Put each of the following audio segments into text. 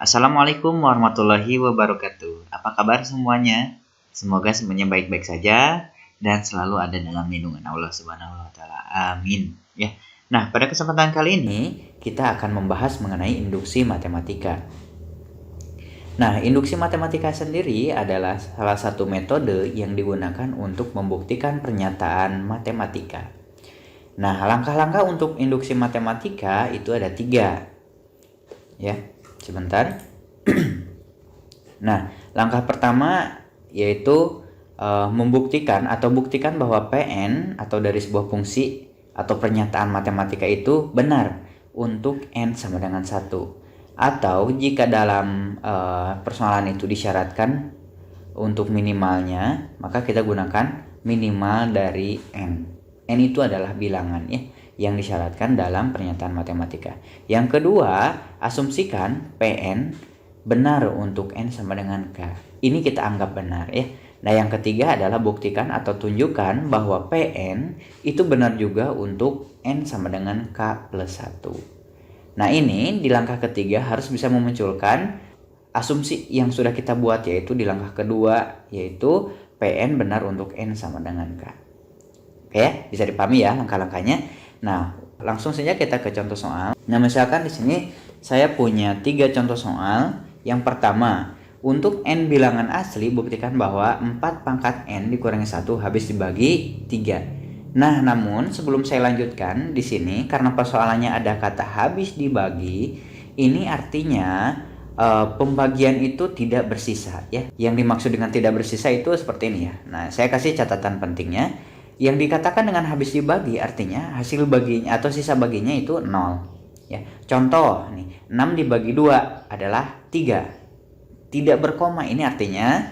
Assalamualaikum warahmatullahi wabarakatuh. Apa kabar semuanya? Semoga semuanya baik-baik saja dan selalu ada dalam lindungan Allah Subhanahu wa taala. Amin. Ya. Nah, pada kesempatan kali ini kita akan membahas mengenai induksi matematika. Nah, induksi matematika sendiri adalah salah satu metode yang digunakan untuk membuktikan pernyataan matematika. Nah, langkah-langkah untuk induksi matematika itu ada 3. Ya, sebentar. Nah, langkah pertama yaitu membuktikan atau buktikan bahwa Pn atau dari sebuah fungsi atau pernyataan matematika itu benar untuk n sama dengan 1. Atau jika dalam persoalan itu disyaratkan untuk minimalnya, maka kita gunakan minimal dari n. N itu adalah bilangan ya yang disyaratkan dalam pernyataan matematika. Yang kedua, asumsikan Pn benar untuk n sama dengan k. Ini kita anggap benar ya. Nah, yang ketiga adalah buktikan atau tunjukkan bahwa Pn itu benar juga untuk n sama dengan k plus 1. Nah, ini di langkah ketiga harus bisa memunculkan asumsi yang sudah kita buat, yaitu di langkah kedua, yaitu Pn benar untuk n sama dengan k. Oke, bisa dipahami ya langkah-langkahnya. Nah, langsung saja kita ke contoh soal. Nah, misalkan di sini saya punya 3 contoh soal. Yang pertama, untuk n bilangan asli, buktikan bahwa 4 pangkat n dikurangi 1 habis dibagi 3. Nah, namun sebelum saya lanjutkan di sini, karena persoalannya ada kata habis dibagi, ini artinya pembagian itu tidak bersisa ya. Yang dimaksud dengan tidak bersisa itu seperti ini ya. Nah, saya kasih catatan pentingnya. Yang dikatakan dengan habis dibagi artinya hasil baginya atau sisa baginya itu 0 ya. Contoh nih, 6 dibagi 2 adalah 3. Tidak berkoma, ini artinya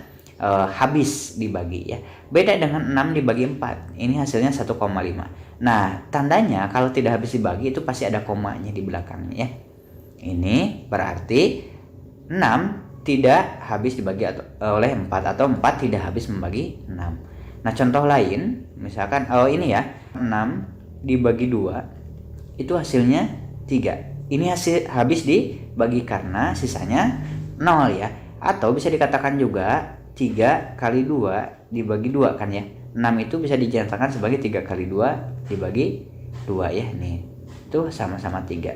habis dibagi ya. Beda dengan 6 dibagi 4. Ini hasilnya 1,5. Nah, tandanya kalau tidak habis dibagi itu pasti ada komanya di belakangnya ya. Ini berarti 6 tidak habis dibagi oleh 4 atau 4 tidak habis membagi 6. Nah, contoh lain, misalkan ini ya, 6 dibagi 2 itu hasilnya 3. Ini hasil habis dibagi karena sisanya 0 ya. Atau bisa dikatakan juga 3 kali 2 dibagi 2 kan ya. 6 itu bisa dinyatakan sebagai 3 kali 2 dibagi 2 ya. Nih, itu sama-sama 3.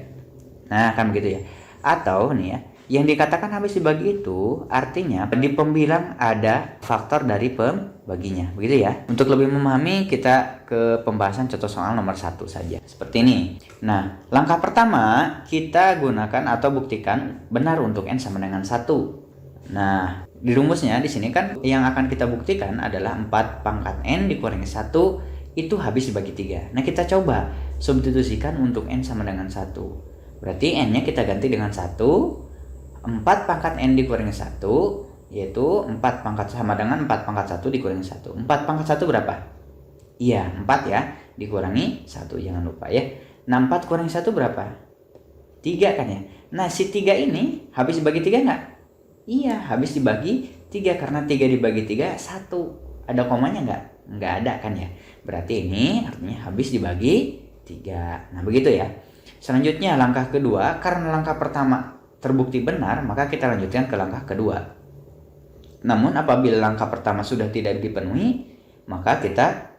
Nah, kan begitu ya. Atau nih ya, yang dikatakan habis dibagi itu artinya di pembilang ada faktor dari pembaginya, begitu ya. Untuk lebih memahami, kita ke pembahasan contoh soal nomor 1 saja. Seperti ini. Nah, langkah pertama kita gunakan atau buktikan benar untuk n sama dengan 1. Nah, di rumusnya di sini kan yang akan kita buktikan adalah 4 pangkat n dikurangi 1 itu habis dibagi 3. Nah, kita coba substitusikan untuk n sama dengan 1. Berarti n-nya kita ganti dengan 1. 4 pangkat n dikurangi 1, yaitu 4 pangkat sama dengan 4 pangkat 1 dikurangi 1. 4 pangkat 1 berapa? Iya, 4 ya, dikurangi 1, jangan lupa ya. Nah, 4 kurangi 1 berapa? 3 kan ya. Nah, si 3 ini habis dibagi 3 enggak? Iya, habis dibagi 3 karena 3 dibagi 3 1. Ada komanya enggak? Enggak ada kan ya. Berarti ini artinya habis dibagi 3. Nah, begitu ya. Selanjutnya langkah kedua, karena langkah pertama terbukti benar, maka kita lanjutkan ke langkah kedua. Namun apabila langkah pertama sudah tidak dipenuhi, maka kita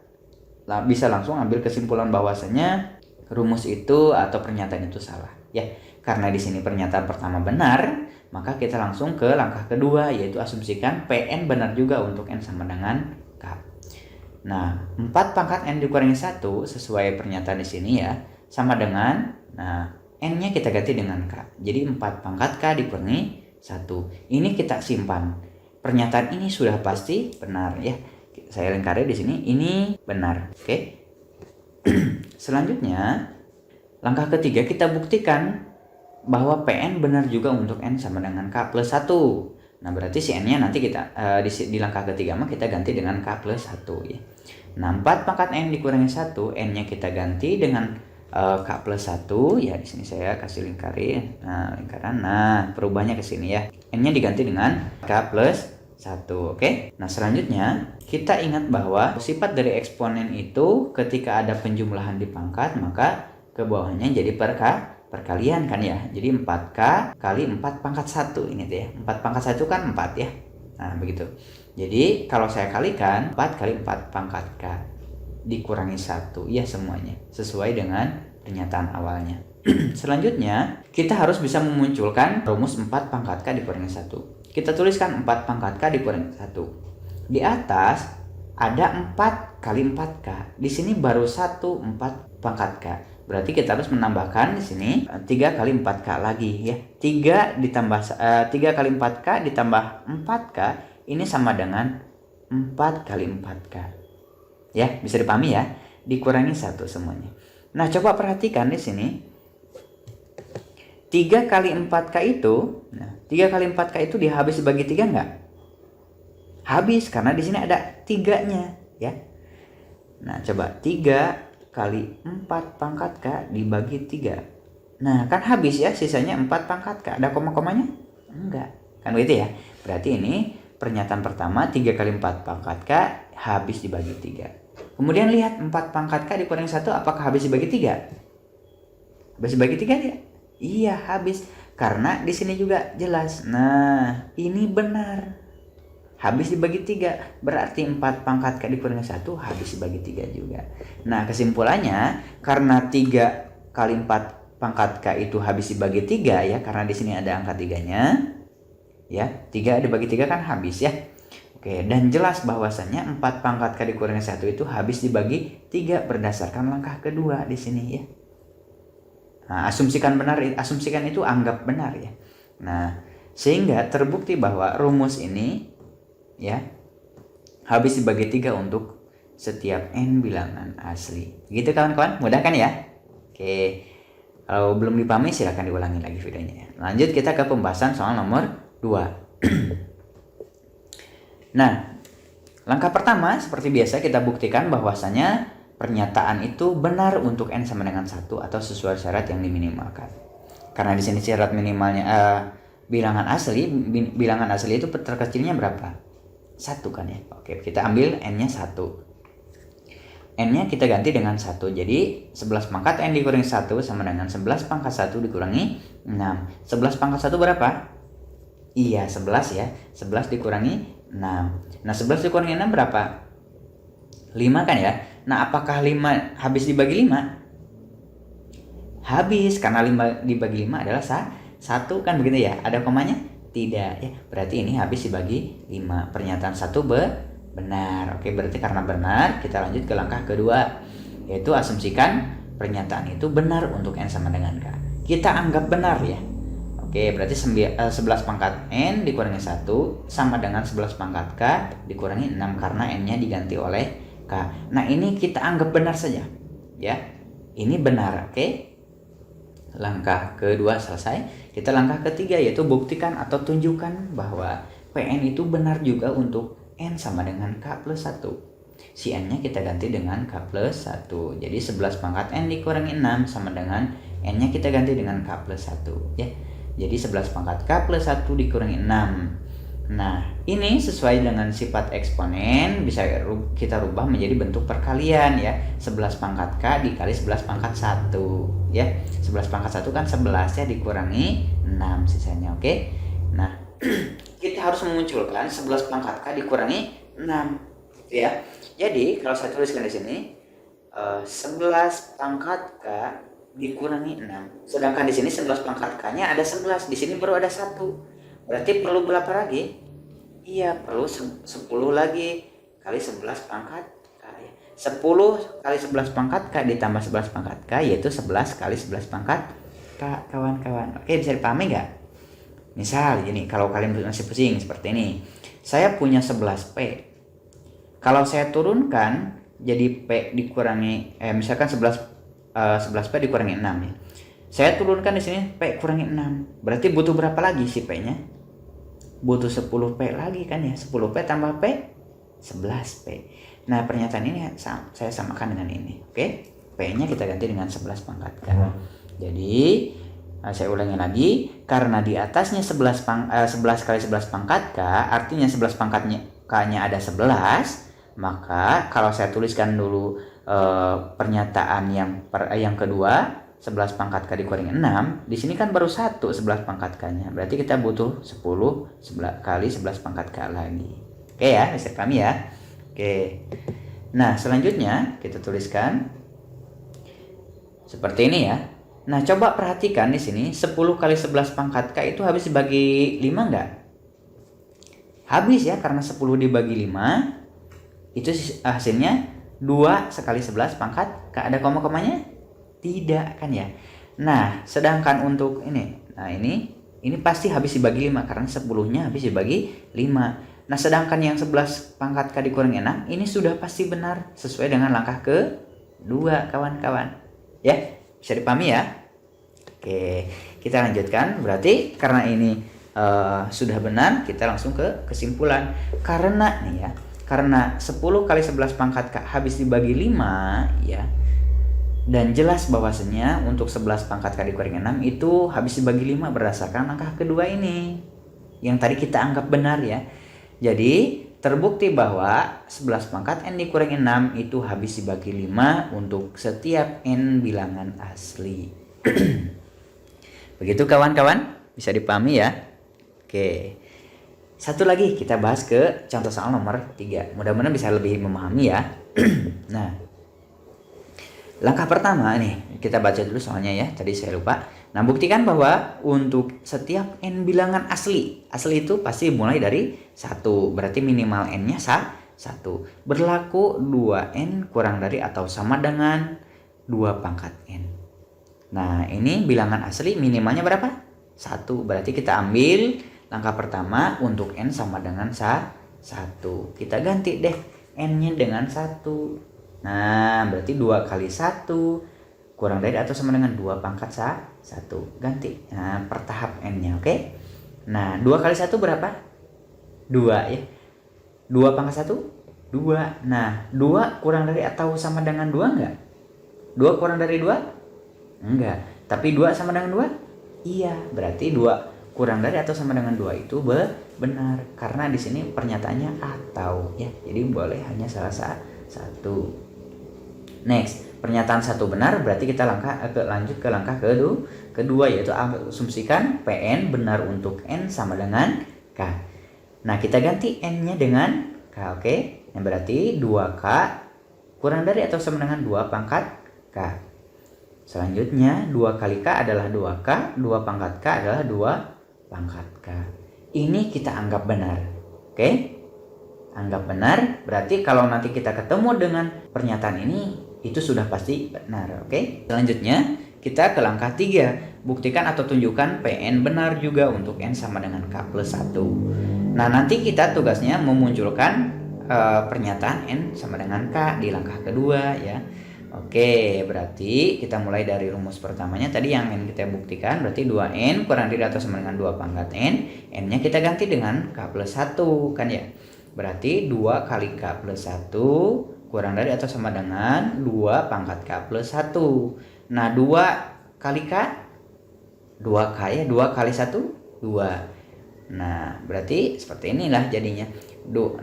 bisa langsung ambil kesimpulan bahwasanya rumus itu atau pernyataan itu salah ya. Karena di sini pernyataan pertama benar, maka kita langsung ke langkah kedua, yaitu asumsikan Pn benar juga untuk n sama dengan k. Nah, 4 pangkat n dikurangi 1 sesuai pernyataan di sini ya, sama dengan n-nya kita ganti dengan k. Jadi 4 pangkat k dikurangi 1. Ini kita simpan. Pernyataan ini sudah pasti benar ya. Saya lingkari di sini, ini benar. Oke. Selanjutnya, langkah ketiga kita buktikan bahwa Pn benar juga untuk n sama dengan k plus 1. Nah, berarti si n-nya nanti kita di langkah ketiga mah kita ganti dengan k plus 1 ya. Nah, 4 pangkat n dikurangi 1, n-nya kita ganti dengan k plus 1 ya. Di sini saya kasih lingkarin. Nah, lingkaran. Nah, perubahannya ke sini ya. N-nya diganti dengan k plus 1. Oke. Nah, selanjutnya kita ingat bahwa sifat dari eksponen itu ketika ada penjumlahan di pangkat, maka ke bawahnya jadi per k perkalian kan ya. Jadi 4K kali 4 pangkat 1 ini tuh ya. 4 pangkat 1 kan 4 ya. Nah, begitu. Jadi kalau saya kalikan 4 kali 4 pangkat K dikurangi 1 ya semuanya sesuai dengan pernyataan awalnya. Selanjutnya kita harus bisa memunculkan rumus 4 pangkat K dikurangi 1. Kita tuliskan 4 pangkat K dikurangi 1. Di atas ada 4 kali 4K. Di sini baru 4 pangkat K. Berarti kita harus menambahkan di sini 3 kali 4K lagi ya. 3 ditambah 3 kali 4K ditambah 4K ini sama dengan 4 kali 4K. Ya, bisa dipahami ya. Dikurangi 1 semuanya. Nah, coba perhatikan di sini. 3 kali 4K itu, nah, 3 kali 4K itu dihabis dibagi 3 enggak? Habis karena di sini ada 3-nya ya. Nah, coba 3 kali 4 pangkat K dibagi 3. Nah, kan habis ya, sisanya 4 pangkat K. Ada koma-komanya? Enggak. Kan begitu ya. Berarti ini pernyataan pertama 3 kali 4 pangkat K habis dibagi 3. Kemudian lihat 4 pangkat K dikurangi 1 apakah habis dibagi 3? Habis dibagi 3 dia? Iya, habis. Karena di sini juga jelas. Nah, ini benar. Habis dibagi 3, berarti 4 pangkat K dikurangi 1 habis dibagi 3 juga. Nah, kesimpulannya karena 3 kali 4 pangkat K itu habis dibagi 3 ya, karena di sini ada angka 3-nya. Ya, 3 dibagi 3 kan habis ya. Oke, dan jelas bahwasannya 4 pangkat K dikurangi 1 itu habis dibagi 3 berdasarkan langkah kedua di sini ya. Nah, asumsikan benar, asumsikan itu anggap benar ya. Nah, sehingga terbukti bahwa rumus ini ya habis dibagi 3 untuk setiap n bilangan asli. Gitu kawan-kawan, mudah kan ya? Oke, kalau belum dipahami silahkan diulangi lagi videonya. Lanjut kita ke pembahasan soal nomor 2. Nah, langkah pertama seperti biasa kita buktikan bahwasanya pernyataan itu benar untuk n sama dengan 1 atau sesuai syarat yang diminimalkan. Karena di sini syarat minimalnya bilangan asli itu terkecilnya berapa? 1 kan ya. Oke, kita ambil n-nya 1. N-nya kita ganti dengan 1. Jadi 11 pangkat n dikurangi 1 sama dengan 11 pangkat 1 dikurangi 6. 11 pangkat 1 berapa? Iya, 11 ya. 11 dikurangi 6. Nah, 11 dikurangi 6 berapa? 5 kan ya. Nah, apakah 5 habis dibagi 5? Habis, karena 5 dibagi 5 adalah 1 kan begitu ya. Ada komanya? Tidak ya, berarti ini habis dibagi 5. Pernyataan 1 benar. Oke, berarti karena benar kita lanjut ke langkah kedua, yaitu asumsikan pernyataan itu benar untuk n sama dengan K. Kita anggap benar ya. Oke, berarti 11 pangkat n dikurangi 1 sama dengan 11 pangkat K dikurangi 6 karena n-nya diganti oleh K. Nah, ini kita anggap benar saja ya. Ini benar, oke. Langkah kedua selesai. Kita langkah ketiga yaitu buktikan atau tunjukkan bahwa Pn itu benar juga untuk n sama dengan K plus 1. Si n-nya kita ganti dengan K plus 1. Jadi 11 pangkat n dikurangi 6 sama dengan n-nya kita ganti dengan K plus 1 ya. Jadi 11 pangkat K plus 1 dikurangi 6. Nah, ini sesuai dengan sifat eksponen bisa kita rubah menjadi bentuk perkalian ya. 11 pangkat K dikali 11 pangkat 1 ya. 11 pangkat 1 kan 11 ya, dikurangi 6 sisanya, oke. Nah, kita harus memunculkan 11 pangkat K dikurangi 6 ya. Jadi, kalau saya tuliskan di sini 11 pangkat K dikurangi 6. Sedangkan di sini 11 pangkat K-nya ada 11, di sini baru ada 1. Berarti perlu berapa lagi? Iya, perlu 10 lagi kali 11 pangkat K ya. 10 kali 11 pangkat K ditambah 11 pangkat K yaitu 11 kali 11 pangkat K, kawan-kawan. Oke, bisa dipahami nggak? Misal gini, kalau kalian masih pusing seperti ini. Saya punya 11P. Kalau saya turunkan jadi P dikurangi misalkan 11P dikurangi 6 ya. Saya turunkan di sini P kurangi 6. Berarti butuh berapa lagi si P-nya? Butuh 10P lagi kan ya. 10P tambah P 11P. Nah, pernyataan ini saya samakan dengan ini. Oke. P-nya kita ganti dengan 11 pangkat K. Jadi, saya ulangi lagi, karena di atasnya 11 kali 11 pangkat K, artinya 11 pangkatnya K-nya ada 11, maka kalau saya tuliskan dulu pernyataan yang kedua, 11 pangkat K dikurangi 6, di sini kan baru 1 11 pangkat K-nya. Berarti kita butuh 10 kali 11 pangkat K lagi. Oke ya, bisa kami ya. Oke. Nah, selanjutnya kita tuliskan seperti ini ya. Nah, coba perhatikan di sini 10 kali 11 pangkat K itu habis dibagi 5 enggak? Habis ya, karena 10 dibagi 5 itu hasilnya 2 sekali 11 pangkat K. Ada koma-komanya? Tidak kan ya. Nah, sedangkan untuk ini, nah ini pasti habis dibagi 5 karena 10-nya habis dibagi 5. Nah, sedangkan yang 11 pangkat K dikurangi 6 ini sudah pasti benar sesuai dengan langkah kedua, kawan-kawan. Ya, bisa dipahami ya? Oke, kita lanjutkan. Berarti karena ini sudah benar, kita langsung ke kesimpulan. Karena nih ya, karena 10 kali 11 pangkat K habis dibagi 5 ya. Dan jelas bahwasanya untuk 11 pangkat K dikurangi 6 itu habis dibagi 5 berdasarkan langkah kedua ini. Yang tadi kita anggap benar ya. Jadi terbukti bahwa 11 pangkat N dikurangi 6 itu habis dibagi 5 untuk setiap N bilangan asli. Begitu kawan-kawan, bisa dipahami ya. Oke. Satu lagi kita bahas ke contoh soal nomor 3. Mudah-mudahan bisa lebih memahami ya. Nah, langkah pertama nih, kita baca dulu soalnya ya, tadi saya lupa. Nah, buktikan bahwa untuk setiap N bilangan asli itu pasti mulai dari 1. Berarti minimal N-nya 1. Berlaku 2N kurang dari atau sama dengan 2 pangkat N. Nah, ini bilangan asli minimalnya berapa? 1. Berarti kita ambil langkah pertama untuk N sama dengan 1. Kita ganti deh N-nya dengan 1. Nah, berarti 2 kali 1 kurang dari atau sama dengan 2 pangkat 1. Ganti. Nah, per tahap N-nya, oke? Nah, 2 kali 1 berapa? 2 ya. 2 pangkat 1? 2. Nah, 2 kurang dari atau sama dengan 2 enggak? 2 kurang dari 2? Enggak. Tapi 2 sama dengan 2? Iya. Berarti 2 kurang dari atau sama dengan 2 itu benar. Karena di sini pernyataannya atau ya. Jadi boleh hanya salah satu. Next, pernyataan 1 benar berarti kita lanjut ke langkah kedua yaitu asumsikan PN benar untuk N sama dengan K. Nah, kita ganti N-nya dengan K, oke? Yang berarti 2K kurang dari atau sama dengan 2 pangkat K. Selanjutnya 2 kali K adalah 2K, 2 pangkat K adalah 2 pangkat K. Ini kita anggap benar. Oke? Anggap benar berarti kalau nanti kita ketemu dengan pernyataan ini itu sudah pasti benar. Oke? Selanjutnya kita ke langkah 3. Buktikan atau tunjukkan PN benar juga untuk N sama dengan K plus 1. Nah, nanti kita tugasnya memunculkan pernyataan N sama dengan K di langkah kedua ya. Oke, berarti kita mulai dari rumus pertamanya tadi yang N kita buktikan berarti 2N kurang dari atau sama dengan 2 pangkat N. N-nya kita ganti dengan K plus 1 kan ya. Berarti 2 kali K plus 1 kurang dari atau sama dengan 2 pangkat K plus 1. Nah, 2 kali K 2K ya, 2 kali 1 2. Nah, berarti seperti inilah jadinya.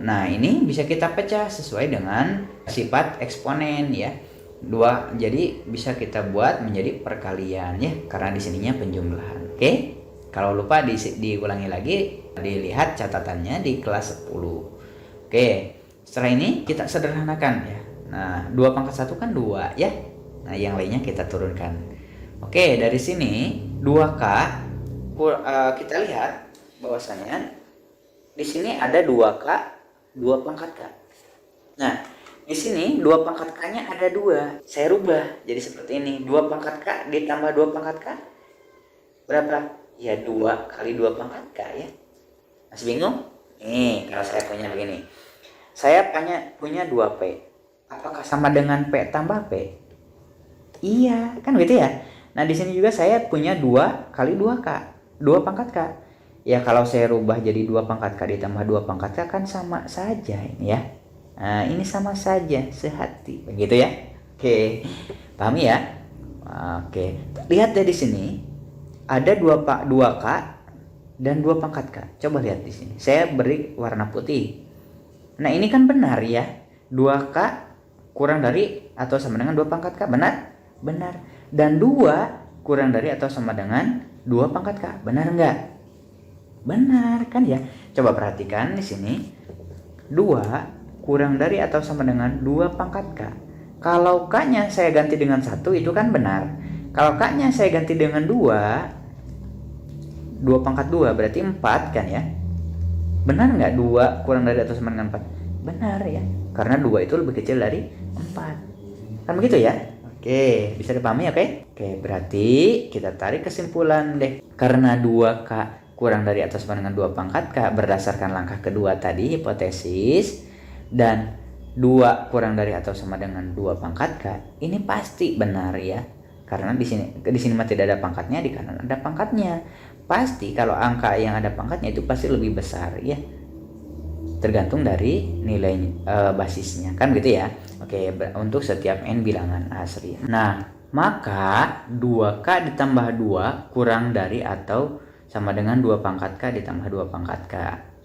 Nah, ini bisa kita pecah sesuai dengan sifat eksponen ya. 2 jadi bisa kita buat menjadi perkalian ya karena di sininya penjumlahan. Oke? Kalau lupa diulangi lagi, dilihat catatannya di kelas 10. Oke. Setelah ini kita sederhanakan ya. Nah, 2 pangkat 1 kan 2 ya. Nah, yang lainnya kita turunkan. Oke, dari sini 2K kita lihat bahwasanya di sini ada 2K, 2 pangkat K. Nah, di sini 2 pangkat K-nya ada 2. Saya rubah jadi seperti ini. 2 pangkat K ditambah 2 pangkat K. Berapa? Ya 2 kali 2 pangkat K ya. Masih bingung? Nih, kalau saya punya begini. Saya punya 2P. Apakah sama dengan P tambah P? Iya, kan gitu ya. Nah, di sini juga saya punya 2 kali 2K. 2 pangkat K. Ya, kalau saya rubah jadi 2 pangkat K ditambah 2 pangkat K kan sama saja ini ya. Nah, ini sama saja, sehati. Begitu ya. Oke. Pahami ya? Oke. Lihat deh di sini. Ada 2K dan 2 pangkat K. Coba lihat di sini. Saya beri warna putih. Nah, ini kan benar ya. 2K kurang dari atau sama dengan 2 pangkat K. Benar? Benar. Dan 2 kurang dari atau sama dengan 2 pangkat K. Benar nggak? Benar kan ya? Coba perhatikan di sini. 2 kurang dari atau sama dengan 2 pangkat K. Kalau K-nya saya ganti dengan 1 itu kan benar. Kalau K-nya saya ganti dengan 2 pangkat 2 berarti 4 kan ya? Benar nggak 2 kurang dari atau sama dengan 4? Benar ya. Karena 2 itu lebih kecil dari 4. Kan begitu ya? Oke, bisa dipahami oke? Oke, berarti kita tarik kesimpulan deh. Karena 2K kurang dari atau sama dengan 2 pangkat K berdasarkan langkah kedua tadi, hipotesis, dan 2 kurang dari atau sama dengan 2 pangkat K, ini pasti benar ya. Karena di sini mah tidak ada pangkatnya, di kanan ada pangkatnya. Pasti kalau angka yang ada pangkatnya itu pasti lebih besar ya. Tergantung dari nilai basisnya kan gitu ya. Oke, untuk setiap n bilangan asli. Nah, maka 2K ditambah 2 kurang dari atau sama dengan 2 pangkat K ditambah 2 pangkat K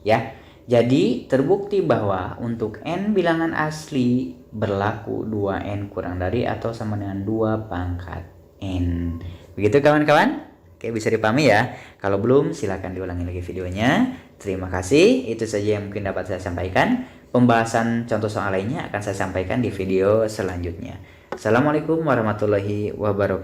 ya. Jadi terbukti bahwa untuk n bilangan asli berlaku 2n kurang dari atau sama dengan 2 pangkat n. Begitu kawan-kawan? Oke, bisa dipahami ya. Kalau belum, silakan diulangi lagi videonya. Terima kasih. Itu saja yang mungkin dapat saya sampaikan. Pembahasan contoh soal lainnya akan saya sampaikan di video selanjutnya. Assalamualaikum warahmatullahi wabarakatuh.